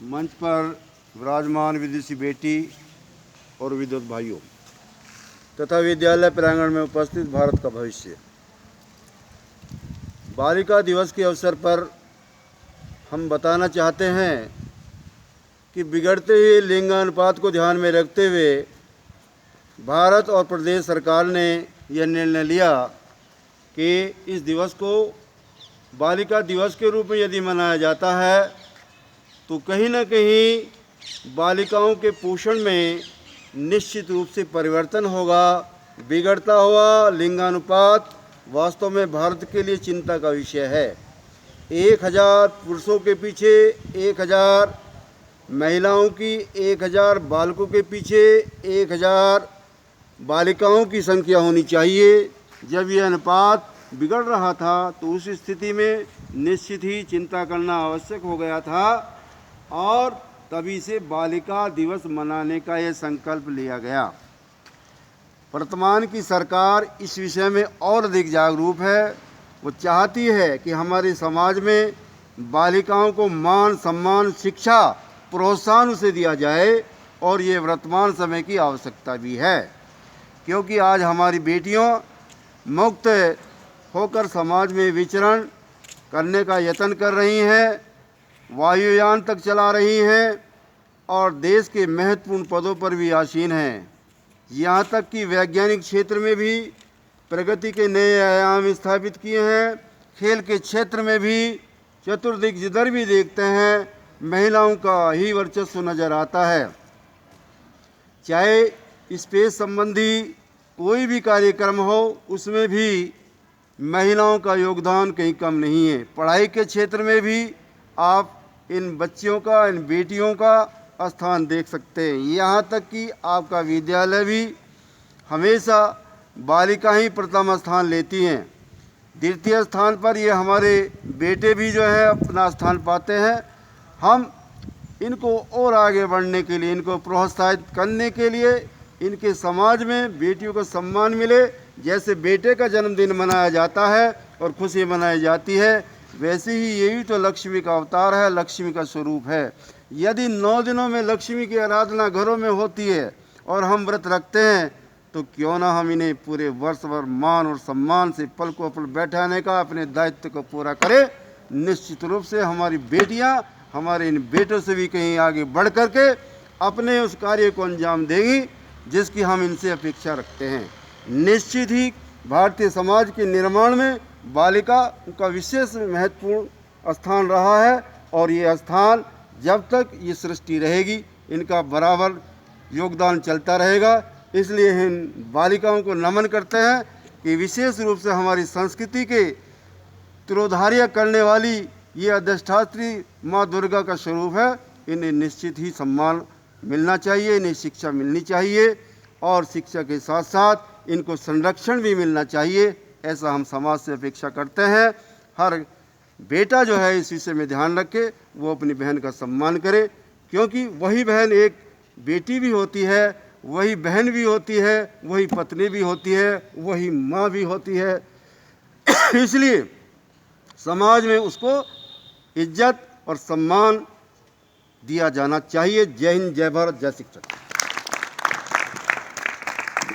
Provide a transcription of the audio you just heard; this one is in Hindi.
मंच पर विराजमान विदुषी बेटी और विद्वत भाइयों तथा विद्यालय प्रांगण में उपस्थित भारत का भविष्य, बालिका दिवस के अवसर पर हम बताना चाहते हैं कि बिगड़ते हुए लिंगानुपात को ध्यान में रखते हुए भारत और प्रदेश सरकार ने यह निर्णय लिया कि इस दिवस को बालिका दिवस के रूप में यदि मनाया जाता है तो कहीं न कहीं बालिकाओं के पोषण में निश्चित रूप से परिवर्तन होगा। बिगड़ता हुआ लिंगानुपात वास्तव में भारत के लिए चिंता का विषय है। 1000 पुरुषों के पीछे 1000 महिलाओं की, 1000 बालकों के पीछे 1000 बालिकाओं की संख्या होनी चाहिए। जब यह अनुपात बिगड़ रहा था तो उस स्थिति में निश्चित ही चिंता करना आवश्यक हो गया था और तभी से बालिका दिवस मनाने का यह संकल्प लिया गया। वर्तमान की सरकार इस विषय में और अधिक जागरूक है। वो चाहती है कि हमारे समाज में बालिकाओं को मान, सम्मान, शिक्षा, प्रोत्साहन उसे दिया जाए और ये वर्तमान समय की आवश्यकता भी है, क्योंकि आज हमारी बेटियां मुक्त होकर समाज में विचरण करने का यत्न कर रही हैं, वायुयान तक चला रही हैं और देश के महत्वपूर्ण पदों पर भी आसीन हैं। यहाँ तक कि वैज्ञानिक क्षेत्र में भी प्रगति के नए आयाम स्थापित किए हैं। खेल के क्षेत्र में भी चतुर्दिक जिधर भी देखते हैं महिलाओं का ही वर्चस्व नज़र आता है। चाहे स्पेस संबंधी कोई भी कार्यक्रम हो, उसमें भी महिलाओं का योगदान कहीं कम नहीं है। पढ़ाई के क्षेत्र में भी आप इन बच्चियों का, इन बेटियों का स्थान देख सकते हैं। यहाँ तक कि आपका विद्यालय भी हमेशा बालिका ही प्रथम स्थान लेती हैं। द्वितीय स्थान पर ये हमारे बेटे भी जो है अपना स्थान पाते हैं। हम इनको और आगे बढ़ने के लिए, इनको प्रोत्साहित करने के लिए, इनके समाज में बेटियों को सम्मान मिले। जैसे बेटे का जन्मदिन मनाया जाता है और खुशी मनाई जाती है, वैसे ही ये भी तो लक्ष्मी का अवतार है, लक्ष्मी का स्वरूप है। यदि 9 दिनों में लक्ष्मी की आराधना घरों में होती है और हम व्रत रखते हैं तो क्यों ना हम इन्हें पूरे वर्ष भर मान और सम्मान से पल को पल बैठाने का अपने दायित्व को पूरा करें। निश्चित रूप से हमारी बेटियां हमारे इन बेटों से भी कहीं आगे बढ़ करके अपने उस कार्य को अंजाम देंगी जिसकी हम इनसे अपेक्षा रखते हैं। निश्चित ही भारतीय समाज के निर्माण में बालिका का विशेष महत्वपूर्ण स्थान रहा है और ये स्थान जब तक ये सृष्टि रहेगी इनका बराबर योगदान चलता रहेगा। इसलिए इन बालिकाओं को नमन करते हैं कि विशेष रूप से हमारी संस्कृति के तिरोधार्य करने वाली ये अधिष्ठात्री माँ दुर्गा का स्वरूप है। इन्हें निश्चित ही सम्मान मिलना चाहिए, इन्हें शिक्षा मिलनी चाहिए और शिक्षा के साथ साथ इनको संरक्षण भी मिलना चाहिए। ऐसा हम समाज से अपेक्षा करते हैं। हर बेटा जो है इस विषय में ध्यान रखे, वो अपनी बहन का सम्मान करे, क्योंकि वही बहन एक बेटी भी होती है, वही बहन भी होती है, वही पत्नी भी होती है, वही माँ भी होती है। इसलिए समाज में उसको इज्जत और सम्मान दिया जाना चाहिए। जय हिंद, जय भारत, जय शिक्षक।